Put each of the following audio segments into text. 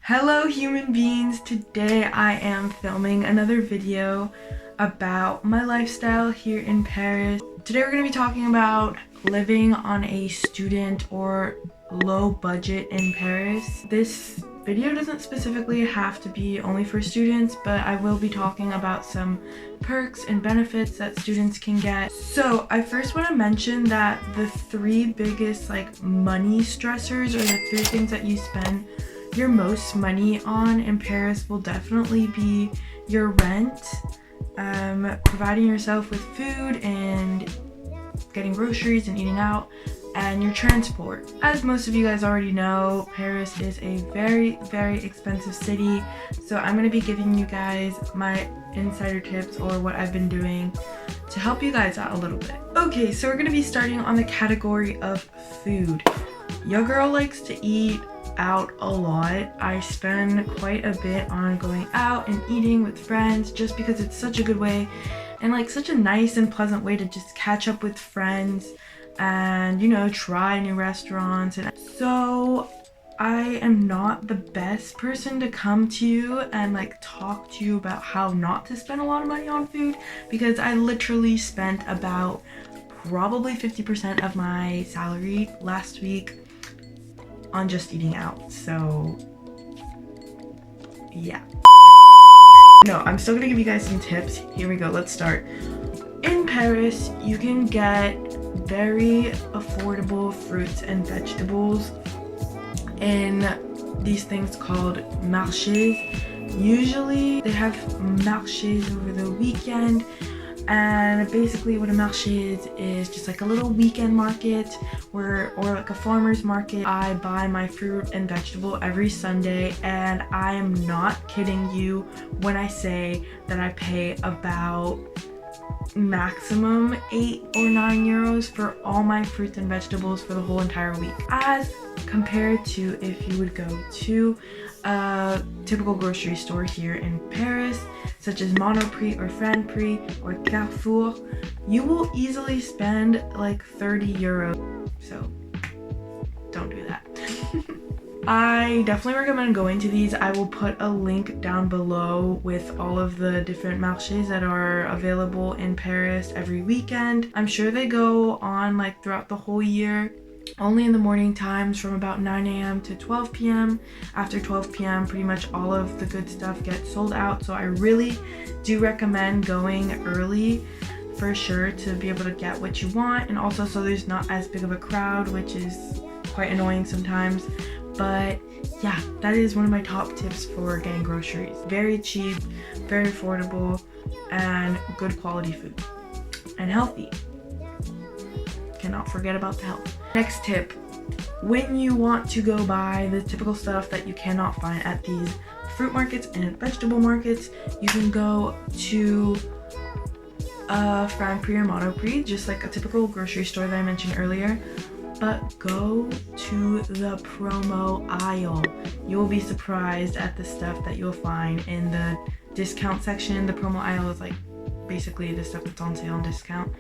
Hello human beings, today I am filming another video about my lifestyle here in Paris. Today we're going to be talking about living on a student or low budget in Paris. This video doesn't specifically have to be only for students, but I will be talking about some perks and benefits that students can get. So I first want to mention that the three biggest money stressors, or the three things that you spend your most money on in Paris, will definitely be your rent, providing yourself with food and getting groceries and eating out, and your transport. As most of you guys already know, Paris is a very, very expensive city, so I'm going to be giving you guys my insider tips, or what I've been doing to help you guys out a little bit. Okay, so we're going to be starting on the category of food. Your girl likes to eat out a lot. I spend quite a bit on going out and eating with friends, just because it's such a good way and such a nice and pleasant way to just catch up with friends and, you know, try new restaurants. And so I am not the best person to come to you and talk to you about how not to spend a lot of money on food, because I literally spent about probably 50% of my salary last week on just eating out. So yeah. No, I'm still gonna give you guys some tips. Here we go, let's start. In Paris, you can get very affordable fruits and vegetables in these things called marchés. Usually they have marchés over the weekend, and basically what a marché is just a little weekend market or a farmer's market. I buy my fruit and vegetable every Sunday, and I am not kidding you when I say that I pay about maximum 8 or 9 euros for all my fruits and vegetables for the whole entire week, as compared to if you would go to a typical grocery store here in Paris, such as Monoprix or Franprix or Carrefour. You will easily spend 30 euros, so don't do that. I definitely recommend going to these. I will put a link down below with all of the different marchés that are available in Paris every weekend. I'm sure they go on throughout the whole year, only in the morning times from about 9 a.m. to 12 p.m. After 12 p.m. pretty much all of the good stuff gets sold out, so I really do recommend going early for sure to be able to get what you want, and also so there's not as big of a crowd, which is quite annoying sometimes. But yeah, that is one of my top tips for getting groceries. Very cheap, very affordable, and good quality food, and healthy. Cannot forget about the health. Next tip: when you want to go buy the typical stuff that you cannot find at these fruit markets and vegetable markets, you can go to Franprix or Monoprix, just like a typical grocery store that I mentioned earlier. But go to the promo aisle. You will be surprised at the stuff that you'll find in the discount section. The promo aisle is basically the stuff that's on sale and discount.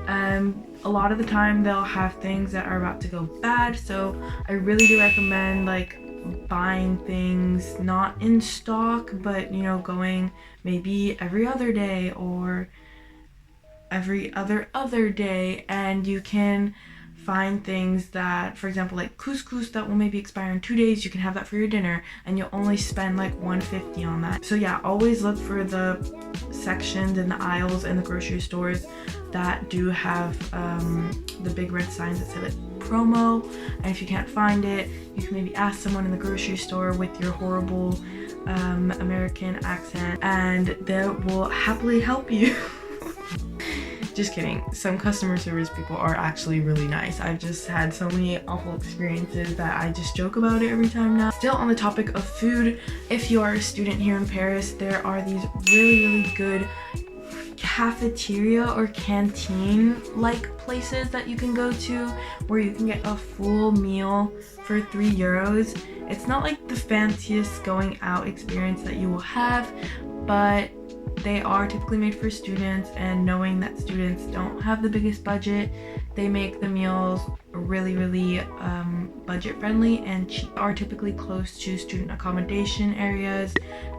A lot of the time they'll have things that are about to go bad, so I really do recommend buying things not in stock, but you know, going maybe every other day or every other day, and you can find things that, for example, couscous that will maybe expire in 2 days. You can have that for your dinner and you'll only spend 150 on that. So yeah, always look for the sections and the aisles in the grocery stores that do have the big red signs that say promo, and if you can't find it, you can maybe ask someone in the grocery store with your horrible American accent, and they will happily help you. Just kidding. Some customer service people are actually really nice. I've just had so many awful experiences that I just joke about it every time now. Still on the topic of food, if you are a student here in Paris, there are these really, really good cafeteria or canteen places that you can go to where you can get a full meal for 3 euros. It's not the fanciest going out experience that you will have, but they are typically made for students, and knowing that students don't have the biggest budget, They make the meals really budget friendly and cheap. Are typically close to student accommodation areas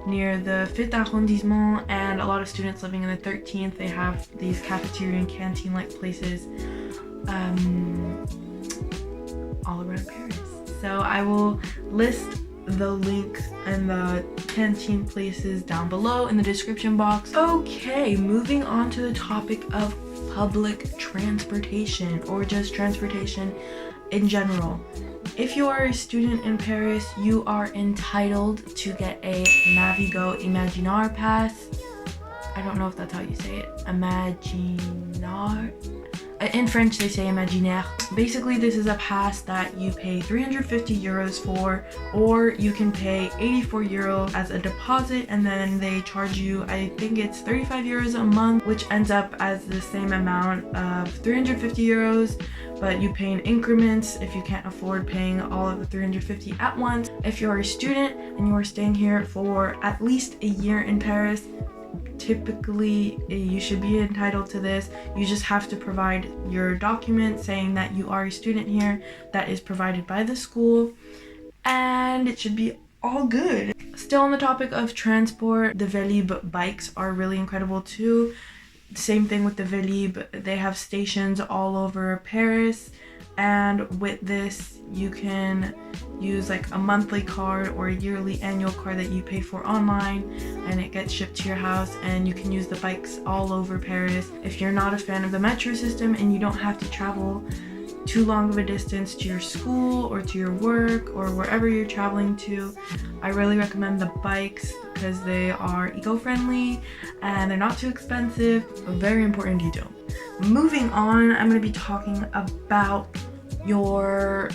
near the 5th arrondissement, and a lot of students living in the 13th, they have these cafeteria and canteen like places all around Paris. So I will list the links and the canteen places down below in the description box. Okay, moving on to the topic of public transportation, or just transportation in general. If you are a student in Paris, you are entitled to get a Navigo Imaginaire pass. I don't know if that's how you say it. Imaginaire. In French, they say imaginaire. Basically, this is a pass that you pay 350 euros for, or you can pay 84 euros as a deposit, and then they charge you, I think it's 35 euros a month, which ends up as the same amount of 350 euros, but you pay in increments if you can't afford paying all of the 350 at once. If you're a student and you are staying here for at least a year in Paris, typically you should be entitled to this. You just have to provide your document saying that you are a student here that is provided by the school, and it should be all good. Still on the topic of transport, the Velib bikes are really incredible too. Same thing with the Velib, they have stations all over Paris, and with this you can use like a monthly card or a yearly annual card that you pay for online, and it gets shipped to your house, and you can use the bikes all over Paris. If you're not a fan of the metro system and you don't have to travel too long of a distance to your school or to your work or wherever you're traveling to, I really recommend the bikes because they are eco-friendly and they're not too expensive. A very important detail. Moving on, I'm going to be talking about your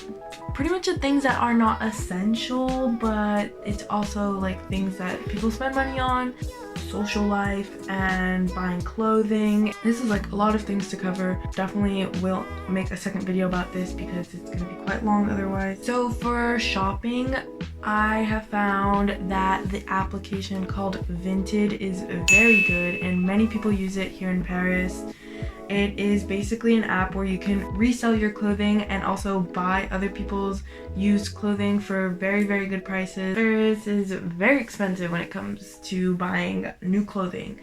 pretty much the things that are not essential, but it's also like things that people spend money on: social life and buying clothing. This is like a lot of things to cover. Definitely will make a second video about this because it's gonna be quite long otherwise. So for shopping, I have found that the application called Vinted is very good and many people use it here in Paris. It is basically an app where you can resell your clothing and also buy other people's used clothing for very good prices. Paris is very expensive when it comes to buying new clothing.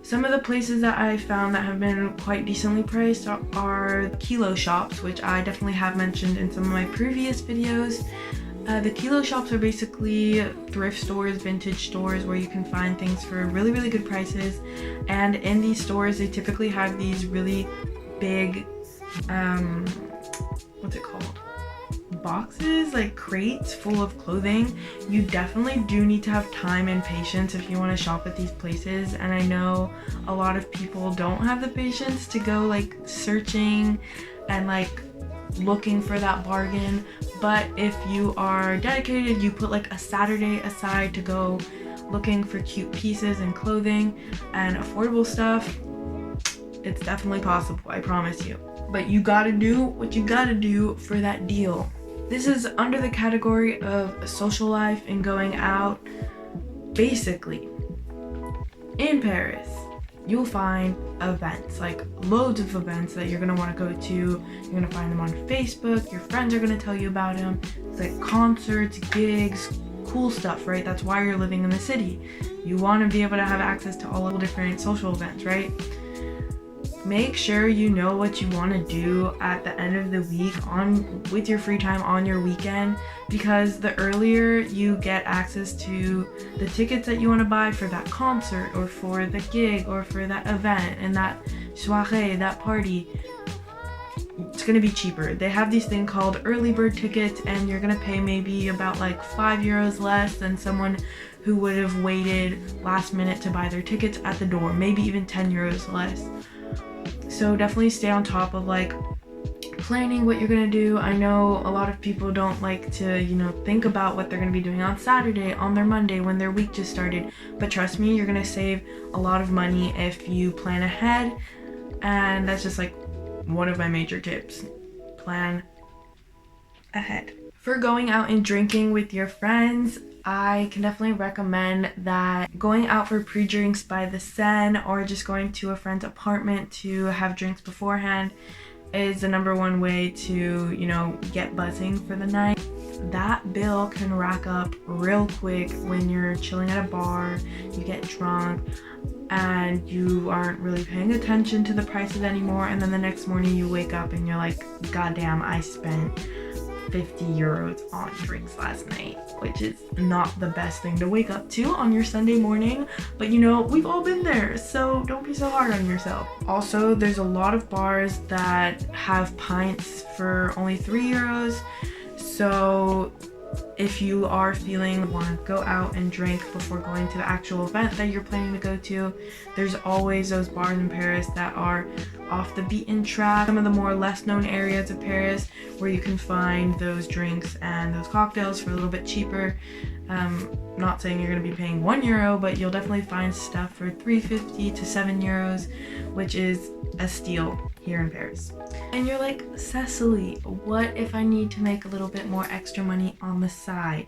Some of the places that I found that have been quite decently priced are kilo shops, which I definitely have mentioned in some of my previous videos. The kilo shops are basically thrift stores, vintage stores where you can find things for really good prices, and in these stores they typically have these really big what's it called, boxes, like crates full of clothing. You definitely do need to have time and patience if you want to shop at these places, and I know a lot of people don't have the patience to go like searching and like looking for that bargain. But if you are dedicated, you put like a Saturday aside to go looking for cute pieces and clothing and affordable stuff, it's definitely possible, I promise you. But you gotta do what you gotta do for that deal. This is under the category of social life and going out. Basically, in Paris, you'll find events, like loads of events that you're gonna want to go to. You're gonna find them on Facebook, your friends are gonna tell you about them. It's like concerts, gigs, cool stuff, right? That's why you're living in the city. You want to be able to have access to all the different social events, right? Make sure you know what you want to do at the end of the week with your free time on your weekend, because the earlier you get access to the tickets that you want to buy for that concert or for the gig or for that event and that soirée, that party, it's going to be cheaper. They have these things called early bird tickets, and you're going to pay maybe about like 5 euros less than someone who would have waited last minute to buy their tickets at the door, maybe even 10 euros less. So definitely stay on top of like planning what you're gonna do. I know a lot of people don't like to, think about what they're gonna be doing on Saturday, on their Monday when their week just started. But trust me, you're gonna save a lot of money if you plan ahead. And that's just like one of my major tips. Plan ahead. For going out and drinking with your friends, I can definitely recommend that going out for pre-drinks by the Seine or just going to a friend's apartment to have drinks beforehand is the #1 way to, you know, get buzzing for the night. That bill can rack up real quick when you're chilling at a bar, you get drunk, and you aren't really paying attention to the prices anymore, and then the next morning you wake up and you're like, God damn, I spent 50 euros on drinks last night, which is not the best thing to wake up to on your Sunday morning, but you know, we've all been there, so don't be so hard on yourself. Also, there's a lot of bars that have pints for only 3 euros, so if you are feeling want to go out and drink before going to the actual event that you're planning to go to, there's always those bars in Paris that are off the beaten track, some of the more less known areas of Paris where you can find those drinks and those cocktails for a little bit cheaper. Not saying you're going to be paying 1 euro, but you'll definitely find stuff for 3.50 to 7 euros, which is a steal here in Paris. And you're like, Cecily, what if I need to make a little bit more extra money on the side?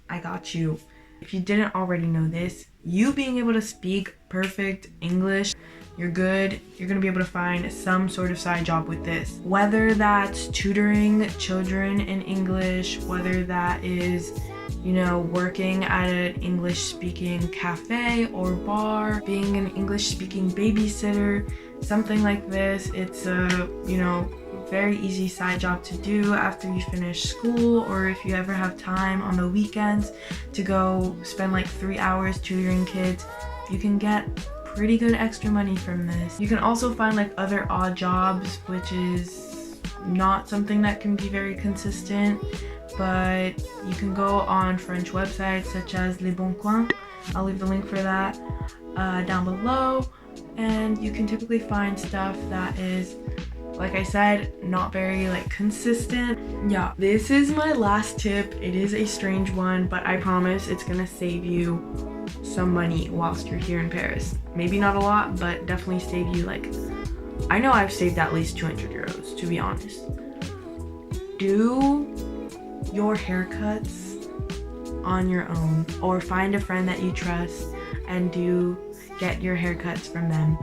I got you. If you didn't already know this, you being able to speak perfect English, you're good. You're gonna be able to find some sort of side job with this. Whether that's tutoring children in English, whether that is, you know, working at an English speaking cafe or bar, being an English speaking babysitter, something like this. It's a, you know, very easy side job to do after you finish school, or if you ever have time on the weekends to go spend like 3 hours tutoring kids, you can get pretty good extra money from this. You can also find like other odd jobs, which is not something that can be very consistent, but you can go on French websites such as Leboincoin. I'll leave the link for that down below, and you can typically find stuff that is, like I said, not very like consistent. Yeah, this is my last tip. It is a strange one, but I promise it's gonna save you some money whilst you're here in Paris. Maybe not a lot, but definitely save you, like, I know I've saved at least 200 euros, to be honest. Do your haircuts on your own, or find a friend that you trust and get your haircuts from them.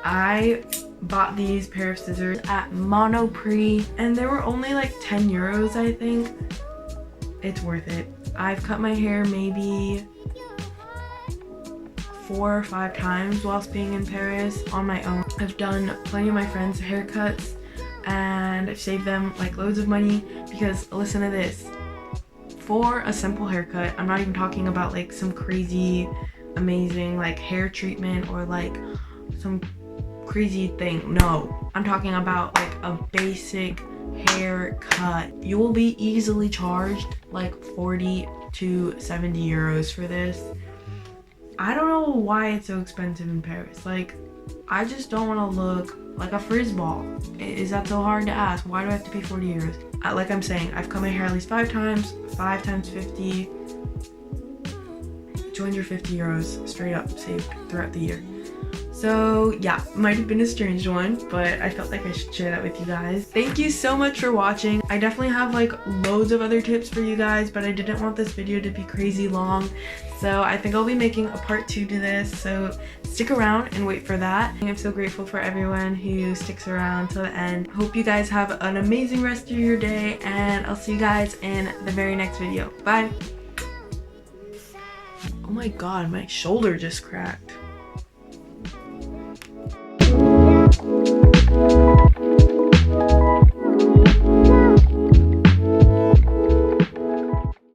I bought these pair of scissors at Monoprix and they were only like 10 euros, I think. It's worth it. I've cut my hair maybe 4 or 5 times whilst being in Paris on my own. I've done plenty of my friends' haircuts and I've saved them like loads of money, because listen to this. For a simple haircut, I'm not even talking about like some crazy amazing like hair treatment or like some crazy thing. No, I'm talking about like a basic haircut. You will be easily charged like 40 to 70 euros for this. I don't know why it's so expensive in Paris. Like, I just don't want to look like a frizz ball. Is that so hard to ask? Why do I have to pay 40 euros? Like I'm saying, I've cut my hair at least 5 times. 5 times 50, 250 euros straight up saved throughout the year. So yeah, might have been a strange one, but I felt like I should share that with you guys. Thank you so much for watching. I definitely have like loads of other tips for you guys, but I didn't want this video to be crazy long. So I think I'll be making a part 2 to this, so stick around and wait for that. I'm so grateful for everyone who sticks around till the end. Hope you guys have an amazing rest of your day, and I'll see you guys in the very next video. Bye! Oh my god, my shoulder just cracked.